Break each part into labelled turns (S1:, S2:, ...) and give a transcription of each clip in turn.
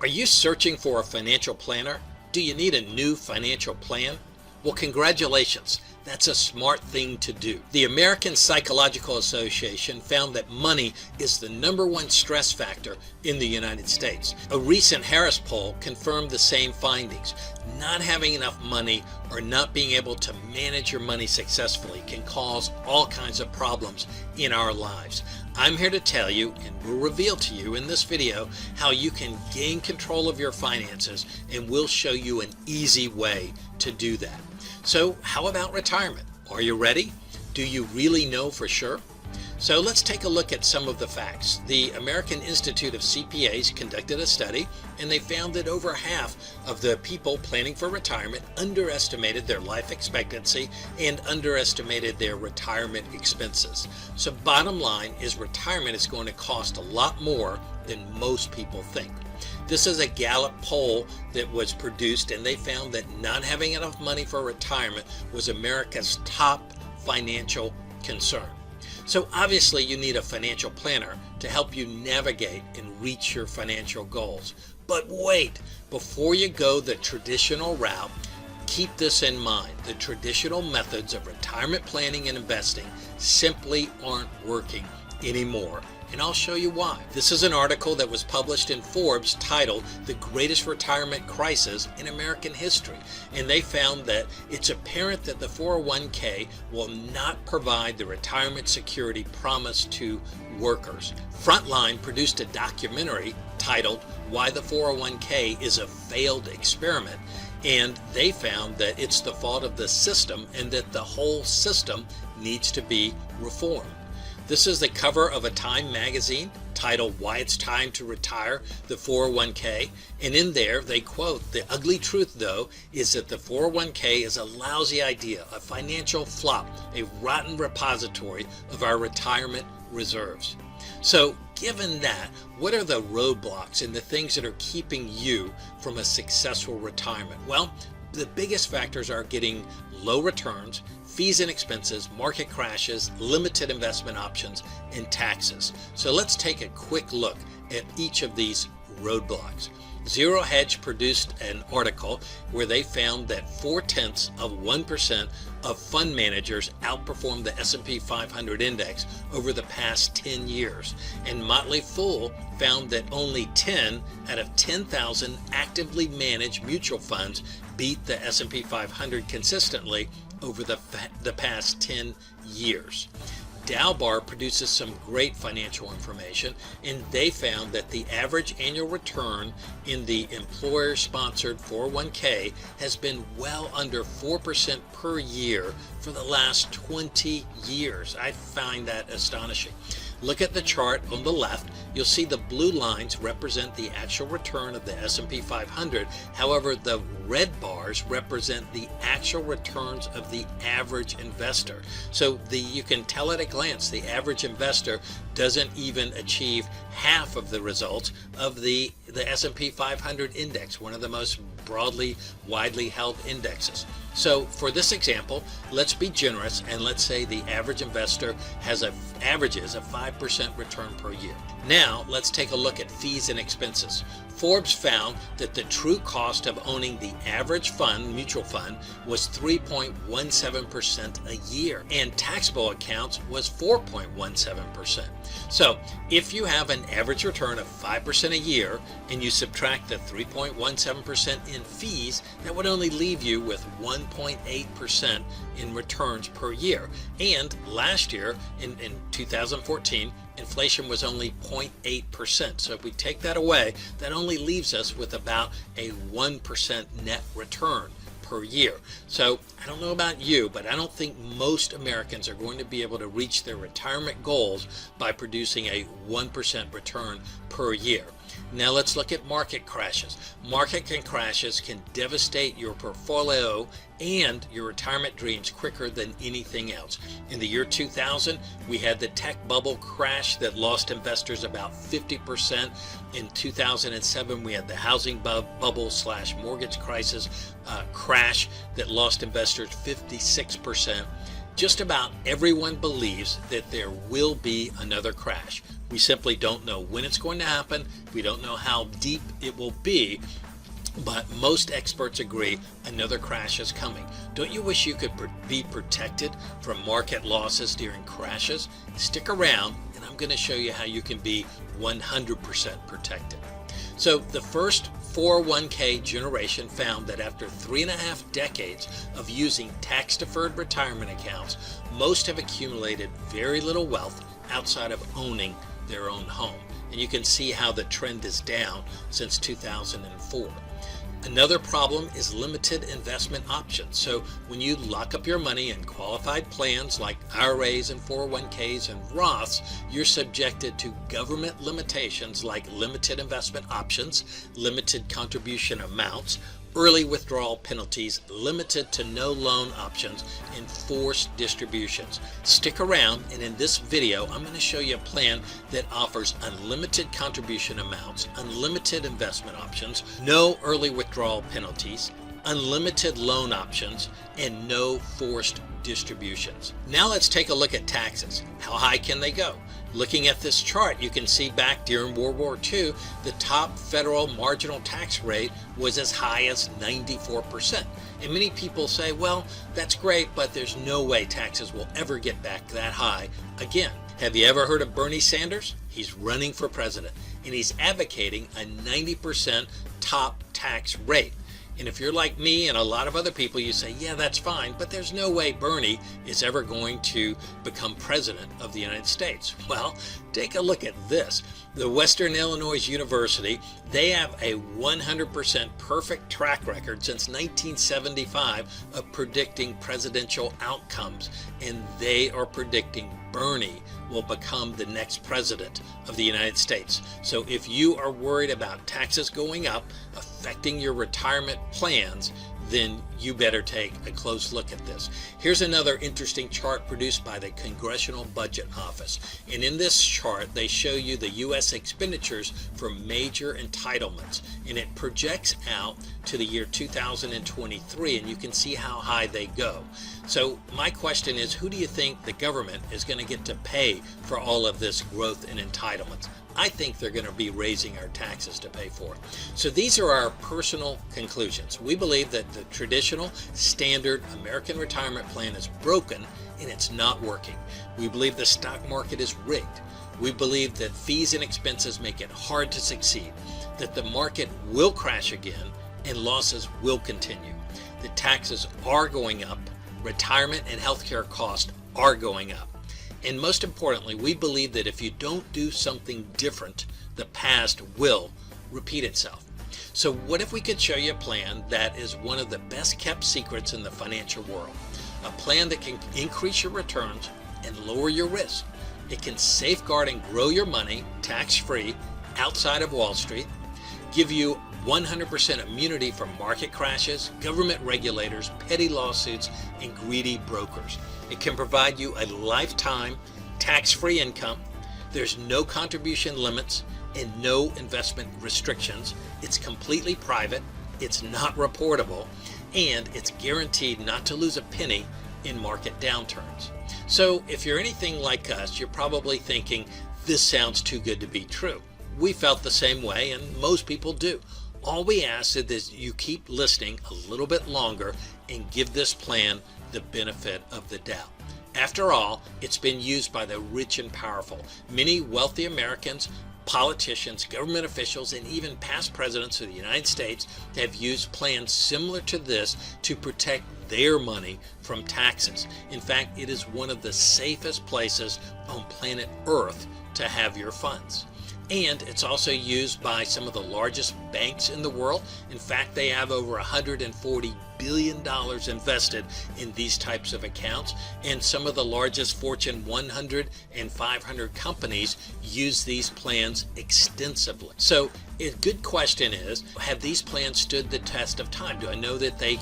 S1: Are you searching for a financial planner? Do you need a new financial plan? Well, congratulations. That's a smart thing to do. The American Psychological Association found that money is the #1 stress factor in the United States. A recent Harris poll confirmed the same findings. Not having enough money or not being able to manage your money successfully can cause all kinds of problems in our lives. I'm here to tell you, and will reveal to you in this video, how you can gain control of your finances, and we'll show you an easy way to do that. So how about retirement? Are you ready? Do you really know for sure? So let's take a look at some of the facts. The American Institute of CPAs conducted a study, and they found that over half of the people planning for retirement underestimated their life expectancy and underestimated their retirement expenses. So bottom line is retirement is going to cost a lot more than most people think. This is a Gallup poll that was produced, and they found that not having enough money for retirement was America's top financial concern. So obviously you need a financial planner to help you navigate and reach your financial goals. But wait, before you go the traditional route, keep this in mind. The traditional methods of retirement planning and investing simply aren't working anymore. And I'll show you why. This is an article that was published in Forbes titled "The Greatest Retirement Crisis in American History." And they found that it's apparent that the 401k will not provide the retirement security promised to workers. Frontline produced a documentary titled "Why the 401k is a Failed Experiment." And they found that it's the fault of the system and that the whole system needs to be reformed. This is the cover of a Time magazine titled "Why It's Time to Retire the 401k." And in there they quote, "The ugly truth though is that the 401k is a lousy idea, a financial flop, a rotten repository of our retirement reserves." So given that, what are the roadblocks and the things that are keeping you from a successful retirement? Well, the biggest factors are getting low returns, fees and expenses, market crashes, limited investment options, and taxes. So let's take a quick look at each of these roadblocks. Zero Hedge produced an article where they found that 0.4% of fund managers outperformed the S&P 500 index over the past 10 years. And Motley Fool found that only 10 out of 10,000 actively managed mutual funds beat the S&P 500 consistently over the past 10 years. Dalbar produces some great financial information, and they found that the average annual return in the employer-sponsored 401k has been well under 4% per year for the last 20 years. I find that astonishing. Look at the chart on the left. You'll see the blue lines represent the actual return of the S&P 500. However, the red bars represent the actual returns of the average investor. So you can tell at a glance the average investor doesn't even achieve half of the results of the S&P 500 index, one of the most widely held indexes. So for this example, let's be generous and let's say the average investor averages a 5% return per year. Now let's take a look at fees and expenses. Forbes found that the true cost of owning the average mutual fund was 3.17% a year, and taxable accounts was 4.17%. So if you have an average return of 5% a year and you subtract the 3.17% in fees, that would only leave you with 1.8% in returns per year. And last year in 2014, inflation was only 0.8%. So if we take that away, that only leaves us with about a 1% net return per year. So I don't know about you, but I don't think most Americans are going to be able to reach their retirement goals by producing a 1% return per year. Now let's look at market crashes. Market crashes can devastate your portfolio and your retirement dreams quicker than anything else. In the year 2000, we had the tech bubble crash that lost investors about 50%. In 2007, we had the housing bubble/mortgage crisis crash that lost investors 56%. Just about everyone believes that there will be another crash. We simply don't know when it's going to happen. We don't know how deep it will be, but most experts agree another crash is coming. Don't you wish you could be protected from market losses during crashes? Stick around and I'm going to show you how you can be 100% protected. So the first 401k generation found that after 3.5 decades of using tax-deferred retirement accounts, most have accumulated very little wealth outside of owning their own home. And you can see how the trend is down since 2004. Another problem is limited investment options. So when you lock up your money in qualified plans like IRAs and 401ks and Roths, you're subjected to government limitations like limited investment options, limited contribution amounts, early withdrawal penalties, limited to no loan options, and forced distributions. Stick around, and in this video I'm going to show you a plan that offers unlimited contribution amounts, unlimited investment options, no early withdrawal penalties, unlimited loan options, and no forced distributions. Now let's take a look at taxes. How high can they go? Looking at this chart, you can see back during World War II, the top federal marginal tax rate was as high as 94%. And many people say, well, that's great, but there's no way taxes will ever get back that high again. Have you ever heard of Bernie Sanders? He's running for president, and he's advocating a 90% top tax rate. And if you're like me and a lot of other people, you say, yeah, that's fine, but there's no way Bernie is ever going to become president of the United States. Well, take a look at this. The Western Illinois University, they have a 100% perfect track record since 1975 of predicting presidential outcomes, and they are predicting Bernie will become the next president of the United States. So if you are worried about taxes going up, affecting your retirement plans, then you better take a close look at this. Here's another interesting chart produced by the Congressional Budget Office. And in this chart, they show you the U.S. expenditures for major entitlements. And it projects out to the year 2023, and you can see how high they go. So my question is, who do you think the government is going to get to pay for all of this growth in entitlements? I think they're going to be raising our taxes to pay for it. So these are our personal conclusions. We believe that the traditional standard American retirement plan is broken and it's not working. We believe the stock market is rigged. We believe that fees and expenses make it hard to succeed, that the market will crash again and losses will continue. The taxes are going up, retirement and healthcare costs are going up. And most importantly, we believe that if you don't do something different, the past will repeat itself. So what if we could show you a plan that is one of the best kept secrets in the financial world? A plan that can increase your returns and lower your risk. It can safeguard and grow your money tax-free outside of Wall Street, give you 100% immunity from market crashes, government regulators, petty lawsuits, and greedy brokers. It can provide you a lifetime tax-free income. There's no contribution limits and no investment restrictions. It's completely private, it's not reportable, and it's guaranteed not to lose a penny in market downturns. So if you're anything like us, you're probably thinking, this sounds too good to be true. We felt the same way, and most people do. All we ask is that you keep listening a little bit longer and give this plan the benefit of the doubt. After all, it's been used by the rich and powerful. Many wealthy Americans, politicians, government officials, and even past presidents of the United States have used plans similar to this to protect their money from taxes. In fact, it is one of the safest places on planet Earth to have your funds. And it's also used by some of the largest banks in the world. In fact, they have over $140 billion invested in these types of accounts. And some of the largest Fortune 100 and 500 companies use these plans extensively. So a good question is, have these plans stood the test of time? Do I know that they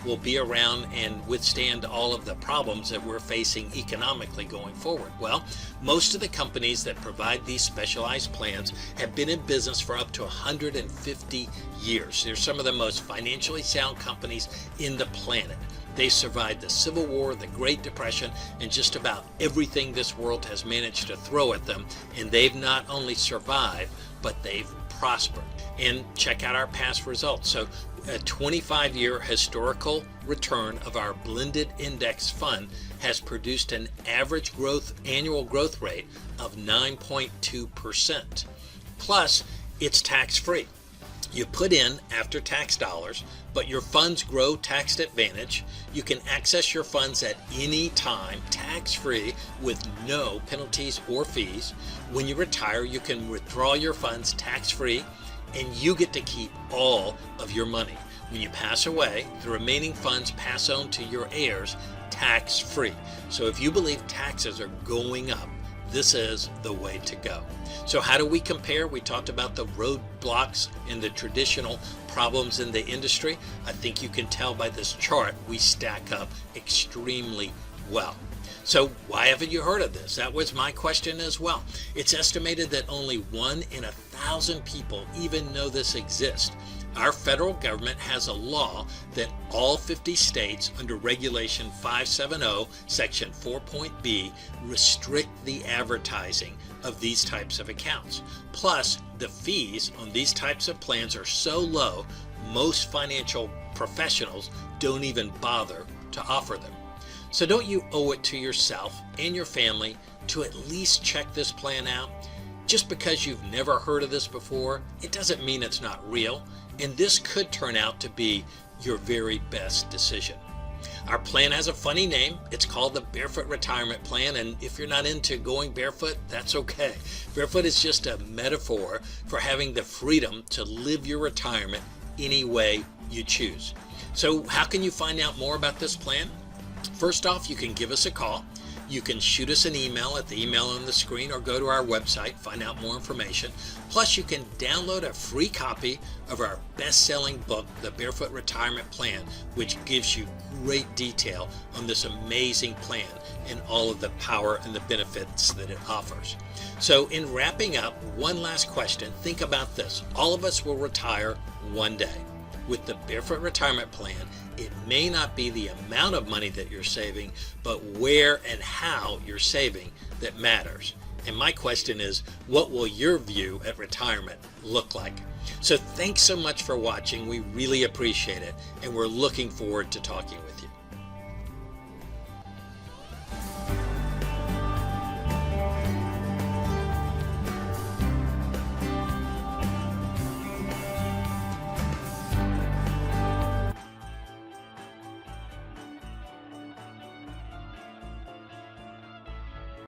S1: will be around and withstand all of the problems that we're facing economically going forward? Well, most of the companies that provide these specialized plans have been in business for up to 150 years. They're some of the most financially sound companies in the planet. They survived the Civil War, the Great Depression, and just about everything this world has managed to throw at them. And they've not only survived, but they've prospered. And check out our past results. So a 25-year historical return of our blended index fund has produced an average annual growth rate of 9.2%. Plus, it's tax-free. You put in after-tax dollars, but your funds grow tax advantage. You can access your funds at any time, tax-free, with no penalties or fees. When you retire, you can withdraw your funds tax-free, and you get to keep all of your money. When you pass away, the remaining funds pass on to your heirs tax-free. So if you believe taxes are going up, this is the way to go. So how do we compare? We talked about the roadblocks and the traditional problems in the industry. I think you can tell by this chart we stack up extremely well. So why haven't you heard of this? That was my question as well. It's estimated that only 1 in 1,000 people even know this exists. Our federal government has a law that all 50 states under Regulation 570, Section 4.b, restrict the advertising of these types of accounts. Plus, the fees on these types of plans are so low, most financial professionals don't even bother to offer them. So don't you owe it to yourself and your family to at least check this plan out? Just because you've never heard of this before, it doesn't mean it's not real. And this could turn out to be your very best decision. Our plan has a funny name. It's called the Barefoot Retirement Plan, and if you're not into going barefoot, that's okay. Barefoot is just a metaphor for having the freedom to live your retirement any way you choose. So how can you find out more about this plan? First off, you can give us a call. You can shoot us an email at the email on the screen or go to our website, find out more information. Plus, you can download a free copy of our best-selling book, The Barefoot Retirement Plan, which gives you great detail on this amazing plan and all of the power and the benefits that it offers. So in wrapping up, one last question. Think about this. All of us will retire one day. With the Barefoot Retirement Plan, it may not be the amount of money that you're saving, but where and how you're saving that matters. And my question is, what will your view at retirement look like? So thanks so much for watching. We really appreciate it, and we're looking forward to talking with you.